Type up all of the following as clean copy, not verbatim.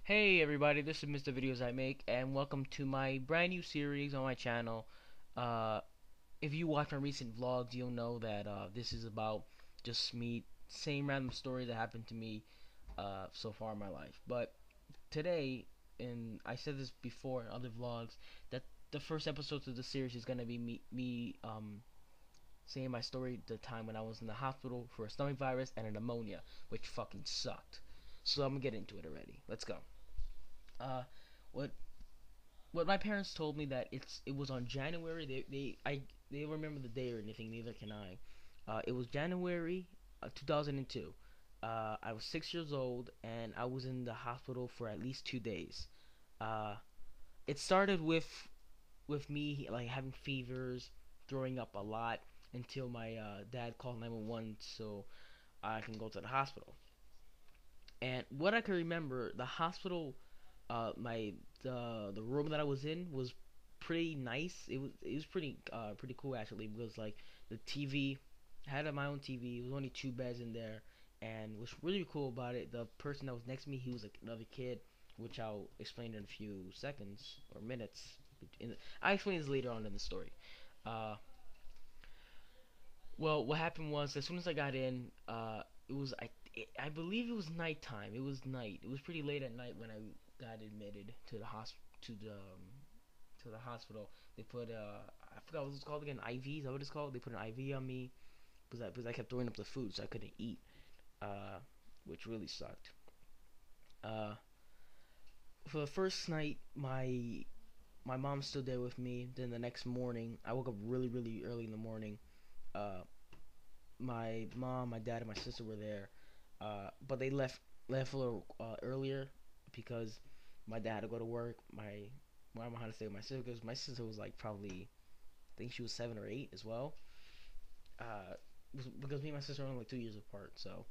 Hey everybody, this is Mr. Videos I Make, and welcome to my brand new series on my channel. Uh, if you watch my recent vlogs, you'll know that this is about just me saying random stories that happened to me so far in my life. But today, and I said this before in other vlogs, that the first episode of the series is gonna be me saying my story the time when I was in the hospital for a stomach virus and a pneumonia, which fucking sucked. So I'm gonna get into it already. Let's go. Uh, what what my parents told me that it was on January. They don't remember the day or anything. Neither can I. It was January 2002. I was 6 years old and I was in the hospital for at least 2 days. Uh, it started with me like having fevers, throwing up a lot until my dad called 911 so I can go to the hospital. And what I can remember, the hospital, my the room that I was in was pretty nice. It was pretty cool actually because like the TV I had my own TV. It was only two beds in there, and what's really cool about it, the person that was next to me, he was like another kid, which I'll explain in a few seconds or minutes. I explain this later on in the story. Uh, well, what happened was as soon as I got in, it was I believe it was nighttime. It was night. It was pretty late at night when I got admitted to the to the hospital. They put I forgot what it's called again. IV, is that what it's called? They put an IV on me because I kept throwing up the food, so I couldn't eat, uh, which really sucked. Uh, for the first night, my mom's still there with me. Then the next morning, I woke up really early in the morning. Uh, my mom, my dad, and my sister were there, but they left a little earlier because my dad had to go to work. My mom had to stay with my sister because my sister was like probably I think she was 7 or 8 as well. Uh, because me and my sister are only like 2 years apart, so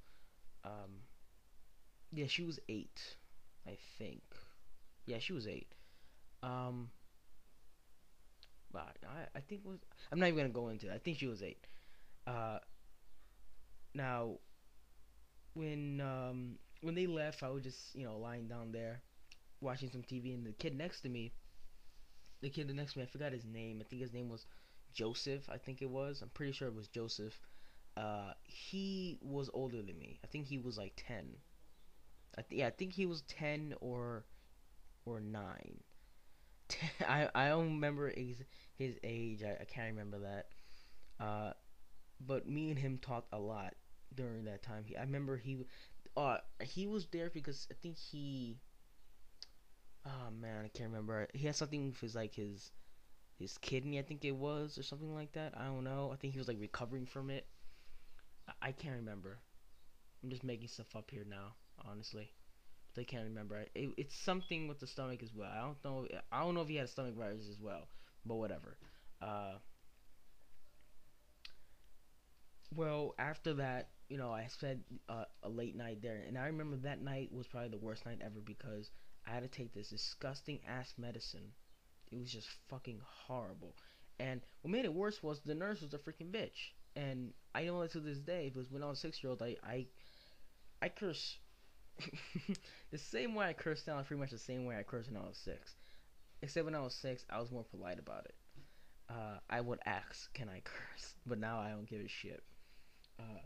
um, yeah, she was 8, I think. Yeah, she was 8. Um, but I think was I'm not even gonna go into it. I think she was 8. Uh, now when they left, I was just lying down there watching some TV, and the kid next to me, I forgot his name. I think his name was Joseph. I think it was. I'm pretty sure it was Joseph. He was older than me. I think he was like 10. Yeah, I think he was 10 or 9. I don't remember his age. I can't remember that. Uh, but me and him talked a lot during that time. I remember he was there because I think he oh man, I can't remember. He had something with his kidney, I think it was, or something like that. I don't know. I think he was like recovering from it. I can't remember. I'm just making stuff up here now, honestly. I can't remember. It's something with the stomach as well. I don't know. I don't know if he had a stomach virus as well, but whatever. Uh, well, after that, I spent a late night there, and I remember that night was probably the worst night ever because I had to take this disgusting ass medicine. It was just fucking horrible. And what made it worse was the nurse was a freaking bitch. And I know it to this day because when I was 6 year old, I curse the same way I curse now is pretty much the same way I cursed when I was 6. Except when I was 6, I was more polite about it. I would ask, "Can I curse?" But now I don't give a shit. Uh,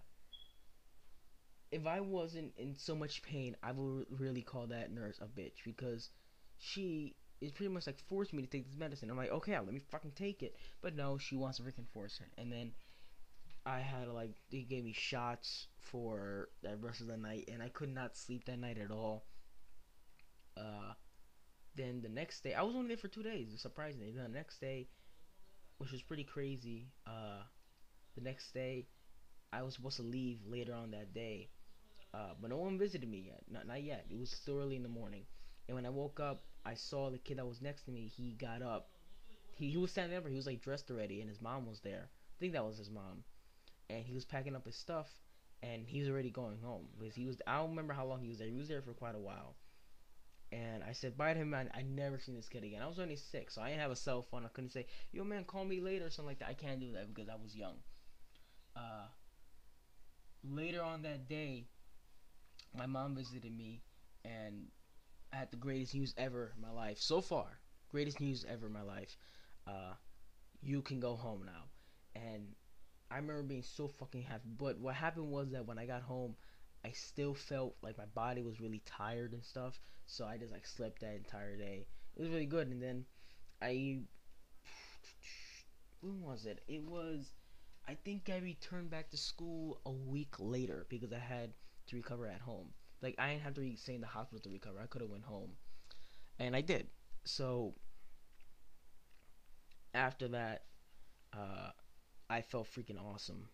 if I wasn't in so much pain, I would really call that nurse a bitch because she is pretty much like forced me to take this medicine. I'm like, okay, let me fucking take it. But no, she wants to freaking force it. And then I had to like they gave me shots for the rest of the night, and I could not sleep that night at all. Uh, then the next day, I was only there for 2 days. Surprisingly, the next day, which was pretty crazy. The next day, I was supposed to leave later on that day, but no one visited me yet. Not yet. It was still early in the morning. And when I woke up, I saw the kid that was next to me. He got up. He was standing up. He was like dressed already, and his mom was there. I think that was his mom. And he was packing up his stuff, and he was already going home because he was. I don't remember how long he was there. He was there for quite a while. And I said bye to him. I never seen this kid again. I was only 6, so I didn't have a cell phone. I couldn't say, "Yo, man, call me later" or something like that. I can't do that because I was young. Uh, Later on that day, my mom visited me, and I had the greatest news ever in my life so far. Greatest news ever in my life. Uh, you can go home now. And I remember being so fucking happy. But what happened was that when I got home, I still felt like my body was really tired and stuff. So I just like slept that entire day. It was really good. And then I, when was it? It was, I think I returned back to school a week later because I had to recover at home. Like I didn't have to stay in the hospital to recover. I could have went home, and I did. So after that, uh, I felt freaking awesome.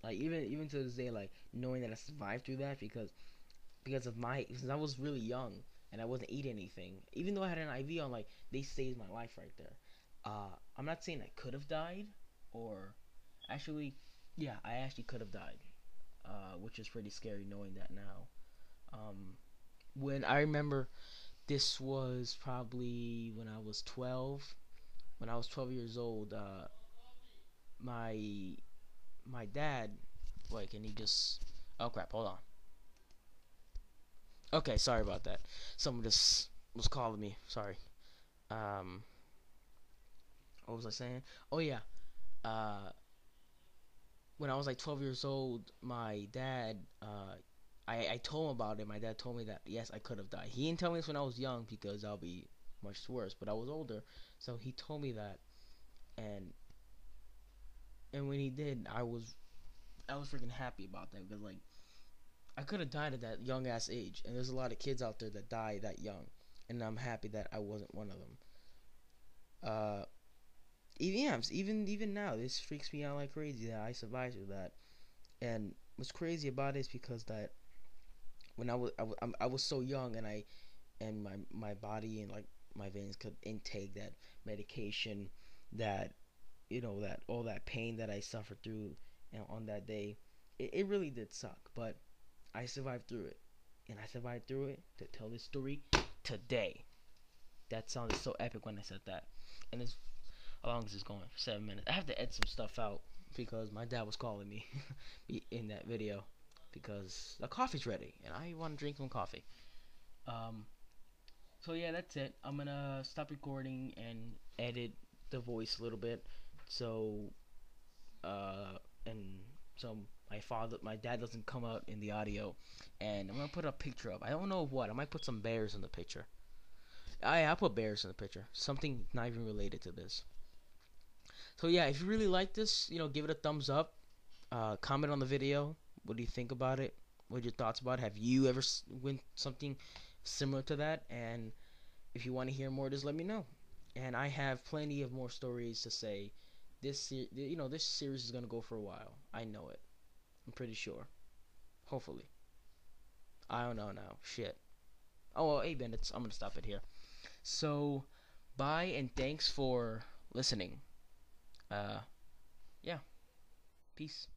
Like even to this day, like knowing that I survived through that because of my because I was really young and I wasn't eating anything. Even though I had an IV on, like they saved my life right there. I'm not saying I could have died, or actually, yeah, I actually could have died, which is pretty scary knowing that now. Um, when I remember this was probably when I was 12. When I was 12 years old, my my dad, wait, can he just? Oh crap! Hold on. Okay, sorry about that. Someone just was calling me. Sorry. Um, what was I saying? Oh yeah. Uh, when I was like 12 years old, my dad, I told him about it. My dad told me that yes, I could have died. He didn't tell me this when I was young because I'll be much worse. But I was older, so he told me that, and when he did, I was freaking happy about that because like I could have died at that young ass age, and there's a lot of kids out there that die that young, and I'm happy that I wasn't one of them. Uh, even yeah, even now, this freaks me out like crazy that I survived through that. And what's crazy about it is because that when I was so young, and my body and like my veins could intake that medication, that that all that pain that I suffered through and on that day, it really did suck, but I survived through it, and I survived through it to tell this story today. That sounded so epic when I said that. And it's how long is this going? 7 minutes. I have to edit some stuff out because my dad was calling me in that video because the coffee's ready and I want to drink some coffee. Um, so yeah, that's it. I'm gonna stop recording and edit the voice a little bit. So and so my dad doesn't come out in the audio, and I'm gonna put a picture up. I don't know of what. I might put some bears in the picture. I'll put bears in the picture. Something not even related to this. So yeah, if you really like this, give it a thumbs up. Comment on the video. What do you think about it? What are your thoughts about it? Have you ever win something similar to that? And if you want to hear more, just let me know. And I have plenty of more stories to say. This series is gonna go for a while. I know it. I'm pretty sure. Hopefully. I don't know now. Shit. Oh well, hey bandits. I'm gonna stop it here. So, bye and thanks for listening. Yeah. Peace.